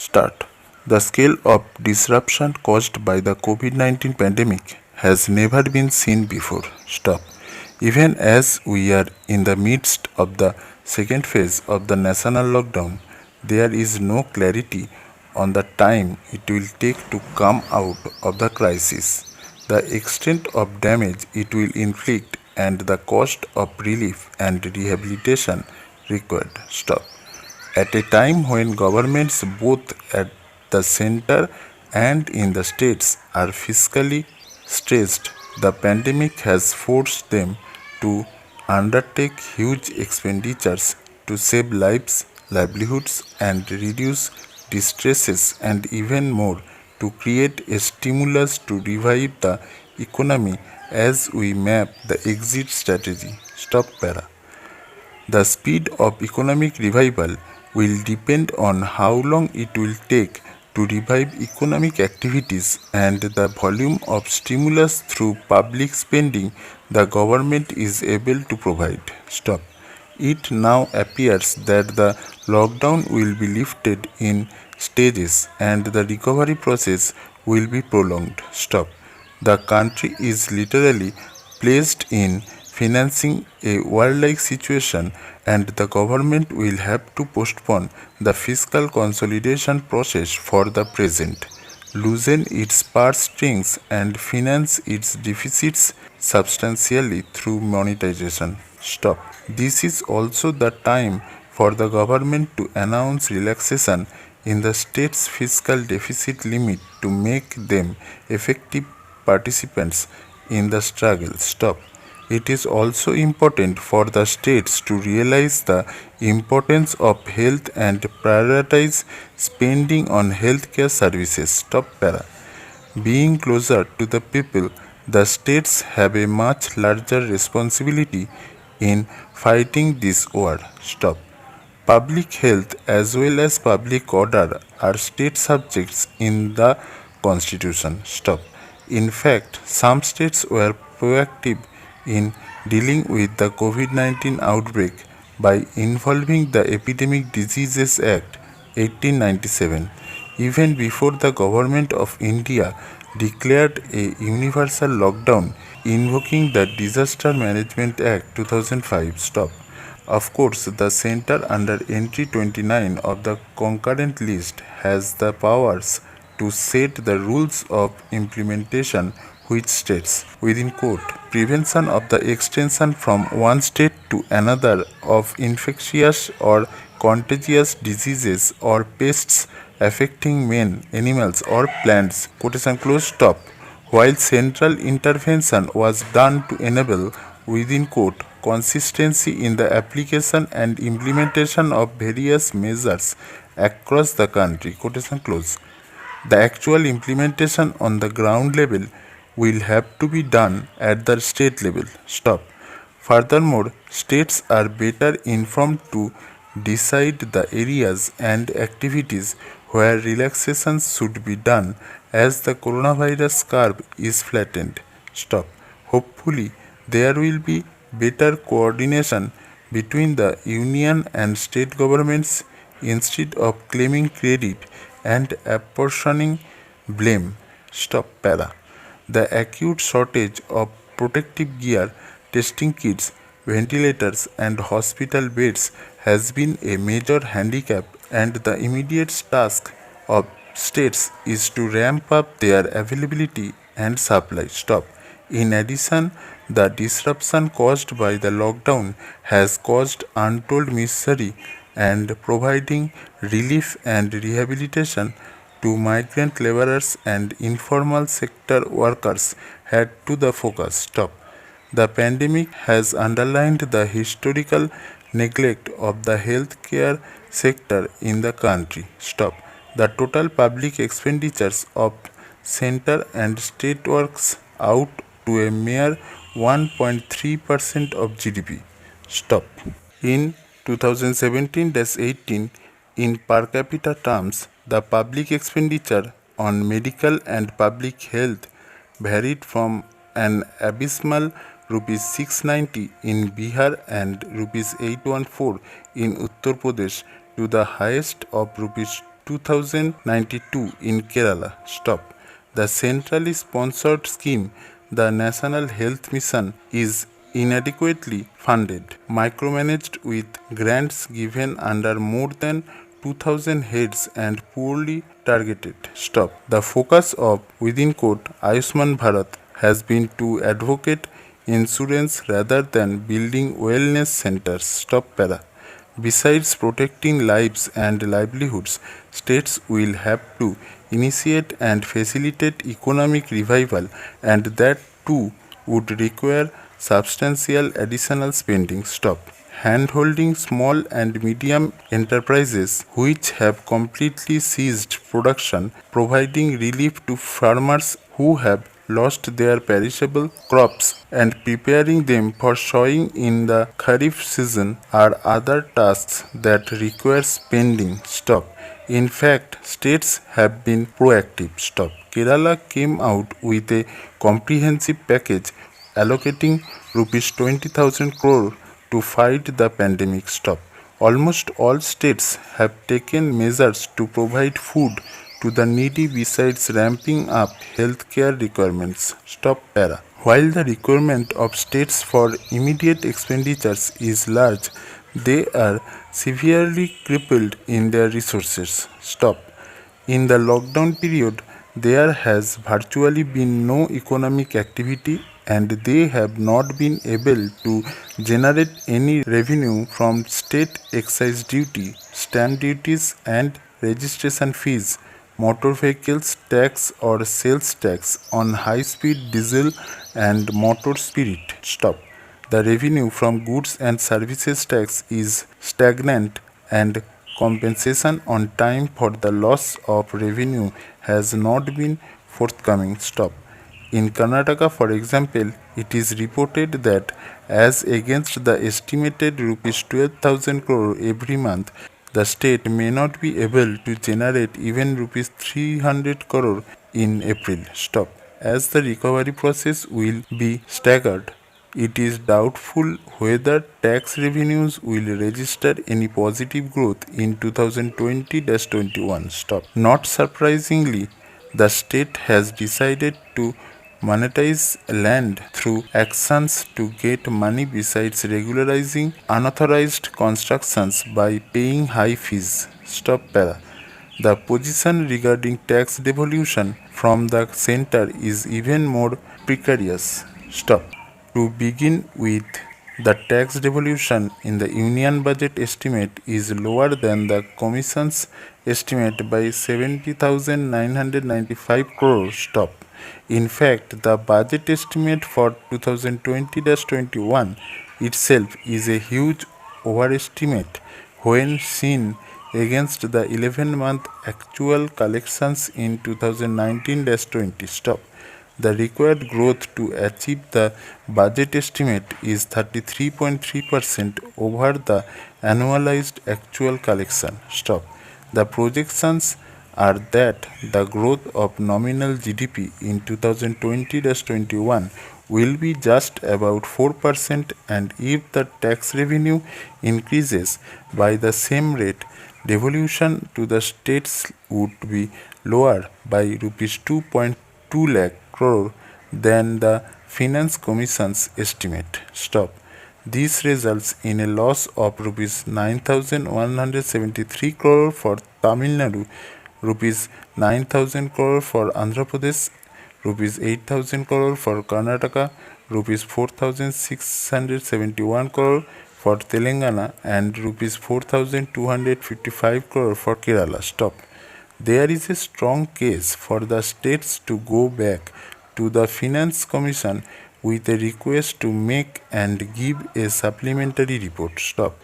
Start. The scale of disruption caused by the COVID-19 pandemic has never been seen before. Stop. Even as we are in the midst of the second phase of the national lockdown, there is no clarity on the time it will take to come out of the crisis, the extent of damage it will inflict, and the cost of relief and rehabilitation required. Stop. At a time when governments both at the center and in the states are fiscally stressed, the pandemic has forced them to undertake huge expenditures to save lives, livelihoods, and reduce distresses, and even more to create a stimulus to revive the economy as we map the exit strategy. Stop para. The speed of economic revival will depend on how long it will take to revive economic activities and the volume of stimulus through public spending the government is able to provide. Stop. It now appears that the lockdown will be lifted in stages and the recovery process will be prolonged. Stop. The country is literally placed in financing a war-like situation, and the government will have to postpone the fiscal consolidation process for the present, loosen its purse strings, and finance its deficits substantially through monetization. Stop. This is also the time for the government to announce relaxation in the state's fiscal deficit limit to make them effective participants in the struggle. Stop. It is also important for the states to realize the importance of health and prioritize spending on healthcare services. Stop para. Being closer to the people, the states have a much larger responsibility in fighting this war. Stop. Public health as well as public order are state subjects in the constitution. Stop. In fact, some states were proactive in dealing with the COVID-19 outbreak by involving the Epidemic Diseases Act 1897 even before the government of India declared a universal lockdown, invoking the Disaster Management Act 2005. Stop. Of course, the center under entry 29 of the concurrent list has the powers to set the rules of implementation which states within quote prevention of the extension from one state to another of infectious or contagious diseases or pests affecting men, animals or plants quotation close stop while central intervention was done to enable within quote consistency in the application and implementation of various measures across the country quotation close. The actual implementation on the ground level will have to be done at the state level. Stop. Furthermore, states are better informed to decide the areas and activities where relaxations should be done as the coronavirus curve is flattened. Stop. Hopefully, there will be better coordination between the union and state governments instead of claiming credit and apportioning blame. Stop para. The acute shortage of protective gear, testing kits, ventilators, and hospital beds has been a major handicap, and the immediate task of states is to ramp up their availability and supply. Stop. In addition, the disruption caused by the lockdown has caused untold misery, and providing relief and rehabilitation to migrant laborers and informal sector workers had to the focus. Stop. The pandemic has underlined the historical neglect of the healthcare sector in the country. Stop. The total public expenditures of center and state works out to a mere 1.3% of GDP. Stop. In 2017-18, in per capita terms, the public expenditure on medical and public health varied from an abysmal rupees 690 in Bihar and rupees 814 in Uttar Pradesh to the highest of rupees 2092 in Kerala. Stop. The centrally sponsored scheme, the National Health Mission, is inadequately funded, micromanaged with grants given under more than 2000 heads and poorly targeted. Stop. The focus of within quote Ayushman Bharat has been to advocate insurance rather than building wellness centers. Stop para. Besides protecting lives and livelihoods, states will have to initiate and facilitate economic revival, and that too would require substantial additional spending. Stop. Handholding small and medium enterprises which have completely ceased production, providing relief to farmers who have lost their perishable crops, and preparing them for sowing in the Kharif season are other tasks that require spending. Stop. In fact, states have been proactive. Stop. Kerala came out with a comprehensive package allocating rupees 20,000 crore to fight the pandemic. Stop. Almost all states have taken measures to provide food to the needy besides ramping up healthcare requirements. Stop para. While the requirement of states for immediate expenditures is large, they are severely crippled in their resources. Stop. In the lockdown period, there has virtually been no economic activity, and they have not been able to generate any revenue from state excise duty, stamp duties, and registration fees, motor vehicles tax or sales tax on high speed diesel and motor spirit. Stop. The revenue from goods and services tax is stagnant, and compensation on time for the loss of revenue has not been forthcoming. Stop. In Karnataka, for example, it is reported that as against the estimated rupees 12,000 crore every month, the state may not be able to generate even rupees 300 crore in April. Stop. As the recovery process will be staggered, it is doubtful whether tax revenues will register any positive growth in 2020-21. Stop. Not surprisingly, the state has decided to monetize land through actions to get money besides regularizing unauthorized constructions by paying high fees. Stop para. The position regarding tax devolution from the center is even more precarious. Stop. To begin with, the tax devolution in the union budget estimate is lower than the Commission's estimate by 70,995 crore. Stop. In fact, the budget estimate for 2020-21 itself is a huge overestimate when seen against the 11-month actual collections in 2019-20. Stop. The required growth to achieve the budget estimate is 33.3% over the annualized actual collection. Stop. The projections are that the growth of nominal GDP in 2020-21 will be just about 4%, and if the tax revenue increases by the same rate, devolution to the states would be lower by rupees 2.2 lakh crore than the Finance Commission's estimate. Stop. This results in a loss of rupees 9,173 crore for Tamil Nadu, rupees 9,000 crore for Andhra Pradesh, rupees 8,000 crore for Karnataka, rupees 4,671 crore for Telangana, and rupees 4,255 crore for Kerala. Stop. There is a strong case for the states to go back to the Finance Commission with a request to make and give a supplementary report. Stop.